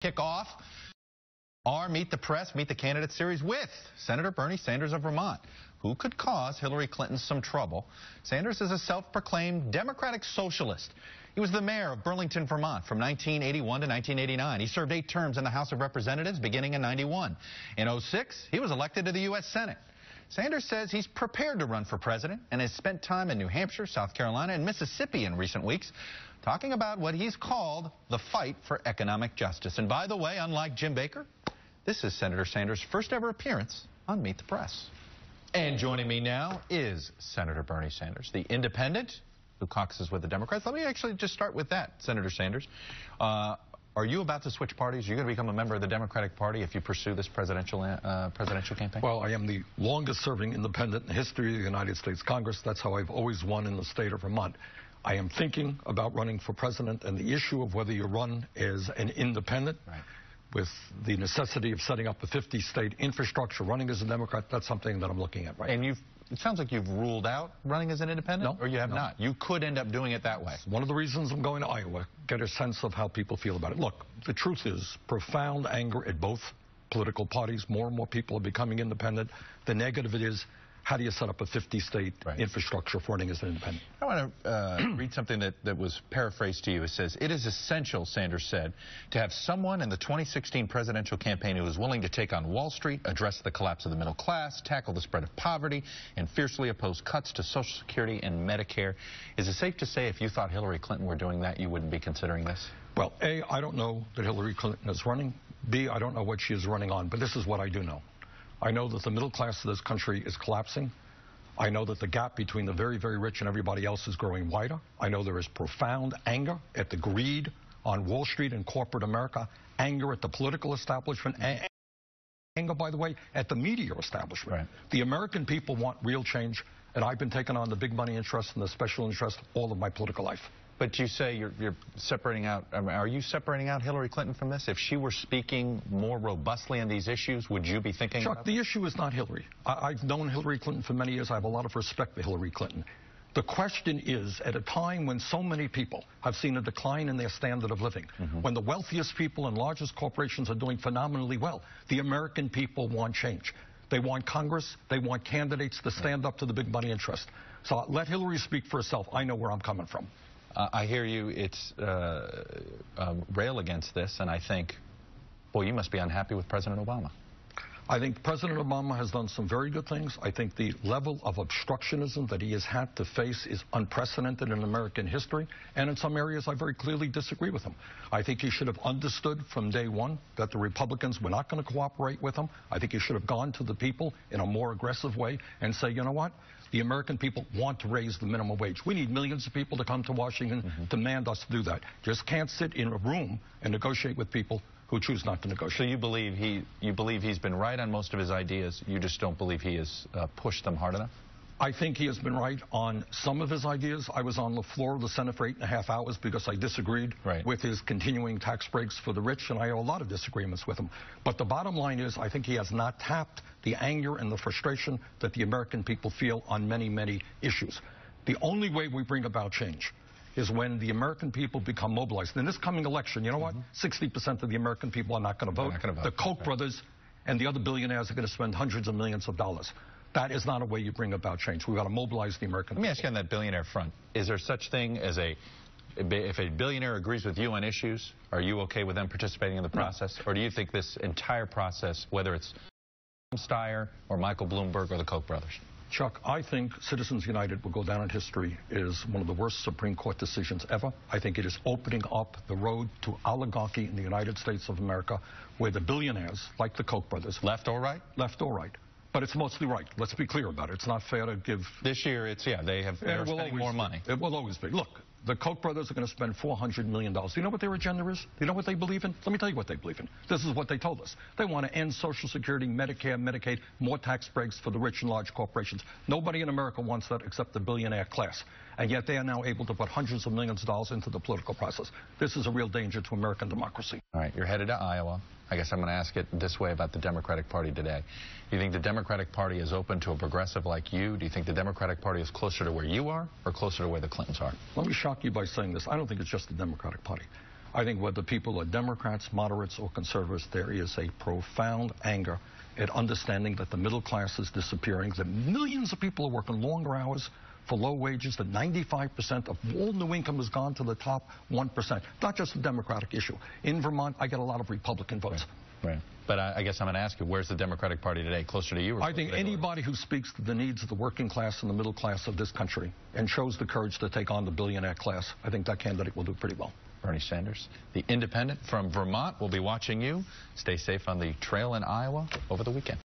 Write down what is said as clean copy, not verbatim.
Kick off our Meet the Press, Meet the Candidate series with Senator Bernie Sanders of Vermont, who could cause Hillary Clinton some trouble. Sanders is a self-proclaimed Democratic socialist. He was the mayor of Burlington, Vermont from 1981 to 1989. He served 8 terms in the House of Representatives beginning in 91. In 2006, he was elected to the U.S. Senate. Sanders says he's prepared to run for president and has spent time in New Hampshire, South Carolina, and Mississippi in recent weeks talking about what he's called the fight for economic justice. And by the way, unlike Jim Baker, this is Senator Sanders' first ever appearance on Meet the Press. And joining me now is Senator Bernie Sanders, the independent who caucuses with the Democrats. Let me actually just start with that, Senator Sanders. Are you about to switch parties? Are you going to become a member of the Democratic Party if you pursue this presidential campaign? Well, I am the longest-serving independent in the history of the United States Congress. That's how I've always won in the state of Vermont. I am thinking about running for president, and the issue of whether you run as an independent, with the necessity of setting up a 50-state infrastructure, running as a Democrat, that's something that I'm looking at right now. And it sounds like you've ruled out running as an independent? No. Or you have not? You could end up doing it that way. It's one of the reasons I'm going to Iowa, get a sense of how people feel about it. Look, the truth is profound anger at both political parties. More and more people are becoming independent. The negative it is, how do you set up a 50-state infrastructure for running as an independent? I want to read something that was paraphrased to you. It says, "It is essential," Sanders said, "to have someone in the 2016 presidential campaign who is willing to take on Wall Street, address the collapse of the middle class, tackle the spread of poverty, and fiercely oppose cuts to Social Security and Medicare." Is it safe to say if you thought Hillary Clinton were doing that, you wouldn't be considering this? Well, A, I don't know that Hillary Clinton is running. B, I don't know what she is running on, but this is what I do know. I know that the middle class of this country is collapsing. I know that the gap between the very, very rich and everybody else is growing wider. I know there is profound anger at the greed on Wall Street and corporate America, anger at the political establishment, anger, by the way, at the media establishment. The American people want real change, and I've been taking on the big money interest and the special interest all of my political life. But you say you're separating out. Are you separating out Hillary Clinton from this? If she were speaking more robustly on these issues, would you be thinking Chuck, about the issue is not Hillary. I've known Hillary Clinton for many years. I have a lot of respect for Hillary Clinton. The question is, at a time when so many people have seen a decline in their standard of living, when the wealthiest people and largest corporations are doing phenomenally well, the American people want change. They want Congress. They want candidates to stand up to the big money interest. So let Hillary speak for herself. I know where I'm coming from. I hear you. It's rail against this, and I think, boy, you must be unhappy with President Obama. I think President Obama has done some very good things. I think the level of obstructionism that he has had to face is unprecedented in American history, and in some areas I very clearly disagree with him. I think he should have understood from day one that the Republicans were not going to cooperate with him. I think he should have gone to the people in a more aggressive way and say, you know what? The American people want to raise the minimum wage. We need millions of people to come to Washington, demand us to do that. Just can't sit in a room and negotiate with people who choose not to negotiate. So you believe he's been right on most of his ideas. You just don't believe he has pushed them hard enough? I think he has been right on some of his ideas. I was on the floor of the Senate for 8.5 hours because I disagreed with his continuing tax breaks for the rich, and I have a lot of disagreements with him. But the bottom line is I think he has not tapped the anger and the frustration that the American people feel on many, many issues. The only way we bring about change is when the American people become mobilized. In this coming election, you know what? 60% of the American people are not going to vote. The Koch brothers and the other billionaires are going to spend hundreds of millions of dollars. That is not a way you bring about change. We've got to mobilize the American people. Let me ask you on that billionaire front. Is there such thing as if a billionaire agrees with you on issues, are you okay with them participating in the process? No. Or do you think this entire process, whether it's Steyer or Michael Bloomberg or the Koch brothers? Chuck, I think Citizens United will go down in history as one of the worst Supreme Court decisions ever. I think it is opening up the road to oligarchy in the United States of America, where the billionaires, like the Koch brothers... Left or right? Left or right. But it's mostly right. Let's be clear about it. It's not fair to give... This year, they're spending more money. It will always be. Look, the Koch brothers are going to spend $400 million. Do you know what their agenda is? Do you know what they believe in? Let me tell you what they believe in. This is what they told us. They want to end Social Security, Medicare, Medicaid, more tax breaks for the rich and large corporations. Nobody in America wants that except the billionaire class. And yet they are now able to put hundreds of millions of dollars into the political process. This is a real danger to American democracy. All right, you're headed to Iowa. I guess I'm going to ask it this way about the Democratic Party today. Do you think the Democratic Party is open to a progressive like you? Do you think the Democratic Party is closer to where you are or closer to where the Clintons are? Let me shock you by saying this. I don't think it's just the Democratic Party. I think whether people are Democrats, moderates, or conservatives, there is a profound anger at understanding that the middle class is disappearing, that millions of people are working longer hours for low wages, that 95% of all new income has gone to the top 1%. Not just a Democratic issue. In Vermont, I get a lot of Republican votes. Right. But I guess I'm going to ask you, where's the Democratic Party today? Closer to you? Or I think anybody who speaks to the needs of the working class and the middle class of this country and shows the courage to take on the billionaire class, I think that candidate will do pretty well. Bernie Sanders, the independent from Vermont, will be watching you. Stay safe on the trail in Iowa over the weekend.